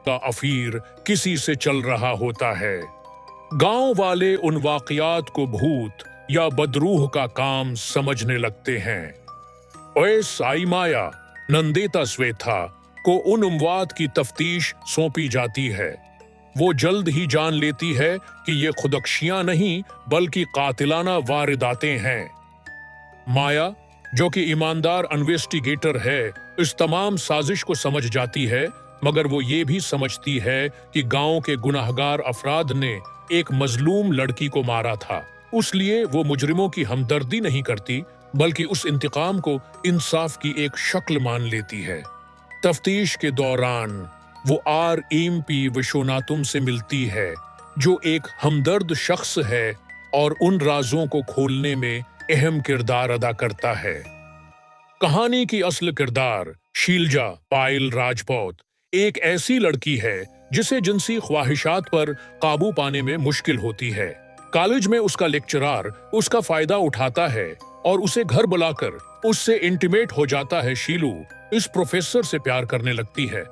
का अफीर किसी से चल रहा होता है। गांव वाले उन वाकयात को भूत या बदरूह का काम समझने लगते हैं। ओए साई माया, नंदेता स्वेथा को उन अमवात की तफ्तीश सौंपी जाती है। वो जल्द ही जान लेती है कि ये खुदकशियां नहीं बल्कि कातिलाना वारदातें हैं। माया, जो कि ईमानदार इन्वेस्टिगेटर है, इस तमाम साजिश को समझ जाती है, मगर वो ये भी समझती है कि गांव के गुनाहगार अफराद ने एक मजलूम लड़की को मारा था। उसलिए वो मुजरिमों की हमदर्दी नहीं करती बल्कि उस इंतकाम को इंसाफ की एक शक्ल मान लेती है। तफ्तीश के दौरान वो RMP विश्वनाथम से मिलती है, जो एक हमदर्द शख्स है और उन राजों को खोलने में अहम किरदार अदा करता है। कहानी की असल किरदार शीलजा पायल राजपूत एक ऐसी लड़की है जिसे जिनसी ख्वाहिशात पर काबू पाने में मुश्किल होती है। कॉलेज में उसका लेक्चरर उसका फायदा उठाता है और उसे घर बुलाकर उससे इंटीमेट हो जाता है। शीलू इस प्रोफेसर से प्यार करने लगती है,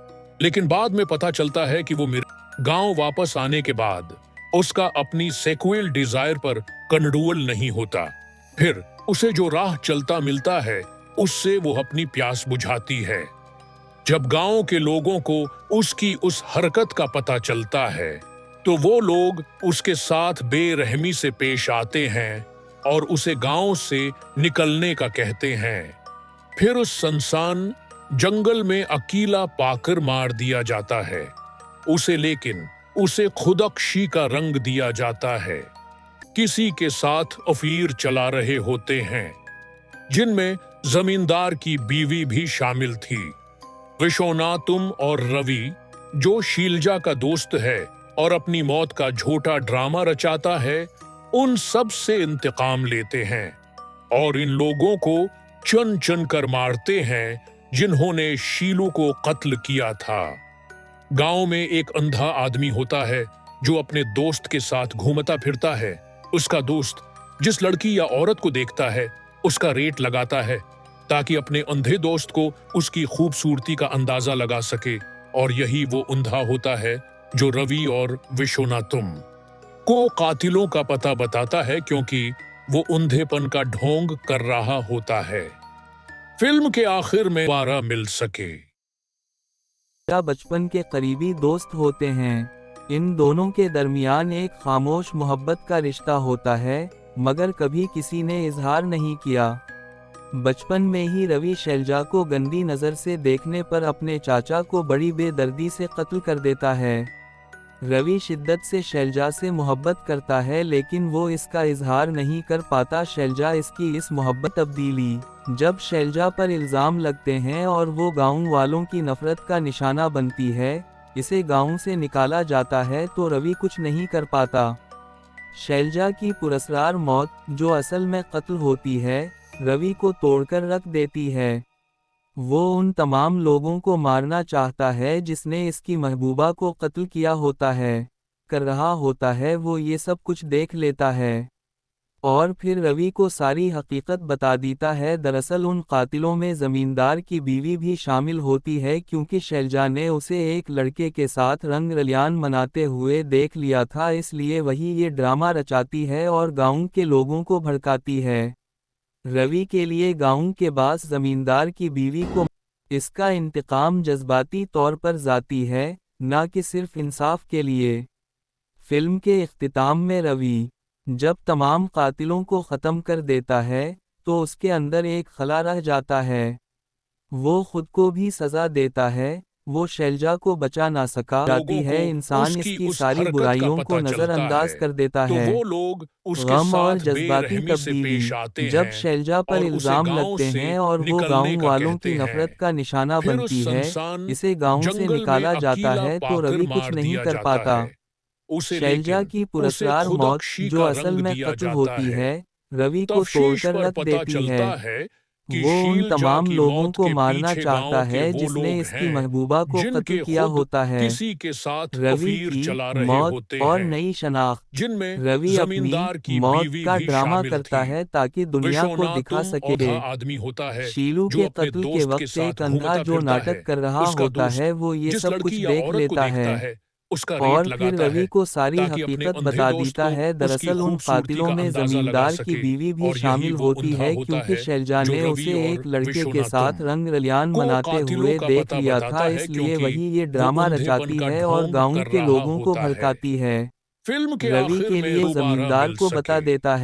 लेकिन बाद में पता चलता है कि वो मेरे गांव वापस आने के बाद उसका अपनी सेक्सुअल डिजायर पर कंट्रोल नहीं होता। फिर उसे जो राह चलता मिलता है उससे वो अपनी प्यास बुझाती है। जब गांव के लोगों को उसकी उस हरकत का पता चलता है तो वो लोग उसके साथ बेरहमी से पेश आते हैं और उसे गांव से निकलने का कहते हैं। फिर उस सुनसान जंगल में अकेला पाकर मार दिया जाता है उसे, लेकिन उसे खुदकशी का रंग दिया जाता है। किसी के साथ अफीर चला रहे होते हैं, जिनमें जमींदार की बीवी भी शामिल थी। विश्वनाथम और रवि, जो शीलजा का दोस्त है और अपनी मौत का झूठा ड्रामा रचाता है, उन सब से इंतकाम लेते हैं और इन लोगों को चुन चुन कर मारते हैं जिन्होंने शीलू को कत्ल किया था। गांव में एक अंधा आदमी होता है जो अपने दोस्त के साथ घूमता फिरता है। उसका दोस्त जिस लड़की या औरत को देखता है उसका रेट लगाता है ताकि अपने अंधे दोस्त को उसकी खूबसूरती का अंदाजा लगा सके, और यही वो अंधा होता है जो रवि और विश्वनाथम को कातिलों का पता बताता है, क्योंकि वो अंधेपन का ढोंग कर रहा होता है। फिल्म के आखिर में दोबारा मिल सके। बचपन के करीबी दोस्त होते हैं। इन दोनों के दरमियान एक खामोश मोहब्बत का रिश्ता होता है, मगर कभी किसी ने इजहार नहीं किया। बचपन में ही रवि शैलजा को गंदी नज़र से देखने पर अपने चाचा को बड़ी बेदर्दी से कत्ल कर देता है। रवि शिद्दत से शैलजा से मोहब्बत करता है, लेकिन वो इसका इजहार नहीं कर पाता। शैलजा इसकी इस मोहब्बत तब्दीली जब शैलजा पर इल्ज़ाम लगते हैं और वो गांव वालों की नफरत का निशाना बनती है, इसे गांव से निकाला जाता है, तो रवि कुछ नहीं कर पाता। शैलजा की पुरस्कार मौत, जो असल में कत्ल होती है, रवि को तोड़कर रख देती है। वो उन तमाम लोगों को मारना चाहता है जिसने इसकी महबूबा को कत्ल किया होता है। कर रहा होता है वो ये सब कुछ देख लेता है और फिर रवि को सारी हकीकत बता देता है। दरअसल उन कातिलों में ज़मींदार की बीवी भी शामिल होती है, क्योंकि शैलजा ने उसे एक लड़के के साथ रंग रलियान मनाते हुए देख लिया था, इसलिए वही ये ड्रामा रचाती है और गांव के लोगों को भड़काती है। रवि के लिए गांव के बास जमींदार की बीवी को इसका इंतकाम जज्बाती तौर पर जाती है, ना कि सिर्फ इंसाफ के लिए। फिल्म के इख्तिताम में रवि जब तमाम कातिलों को ख़त्म कर देता है तो उसके अंदर एक खला रह जाता है। वो खुद को भी सज़ा देता है। वो शैलजा को बचा ना सका जाती है। इंसान इसकी सारी बुराइयों को नज़रअंदाज कर देता है। वो लोग उसके गम और साथ जज्बाती बेरहमी से पेश आते तब्दीली जब हैं शैलजा पर और उसे इल्ज़ाम गांव लगते से हैं और वो निकलने गांव का वालों कहते की नफरत हैं। का निशाना फिर बनती उस है। सुनसान इसे गांव से जंगल में निकाला जाता अकेला है तो पाकर रवि कुछ मार नहीं दिया कर जाता पाता। है उसे, शैलजा लेकिन की उसे पुरस्कार मौत, खुदकशी जो का असल रंग में दिया कत्ल जाता होती है। है, रवि को तफ्तीश तोड़कर पर रख पता देती है। चलता है कि वो उन शीलजा तमाम की लोगों मौत को के मारना पीछे चाहता गांव के है वो जिसने लोग इसकी हैं महबूबा को जिनके कत्ल किया खुद होता है। किसी के साथ रवि अफीर की चला रहे मौत होते और हैं, नई शनाख्त। जिनमें रवि अपनी जमींदार की मौत बीवी का भी ड्रामा शामिल करता थी। है ताकि दुनिया को दिखा विश्वनाथम सके। औंधा आदमी होता है शीलू जो के अपने कत्ल के दोस्त के वक्त एक साथ अंधा घूमता जो फिरता नाटक है। कर रहा उसका होता दोस्त है वो ये जिस सब कुछ लड़की या देख औरत को लेता देखता है है उसका और रेट फिर लगाता रवि है को सारी ताकि अपने हकीकत अंधे बता दोस्त देता को है। उसकी दरअसल उन खूबसूरती कातिलों का में अंदाजा लगा जमींदार की सके। बीवी भी और यही शामिल वो होती अंधा है होता क्योंकि है शैलजा जो ने रवि उसे और एक लड़के के साथ विश्वनाथम रंग रलियान को मनाते कातिलों हुए का देख पता लिया था, बताता है, इसलिए क्योंकि वही ये वो ड्रामा अंधेपन रचाती का है और ढोंग गांव कर के रहा लोगों को होता है। भड़काती है। फिल्म के रवि आखिर के में लिए दोबारा जमींदार मिल को बता सके। देता है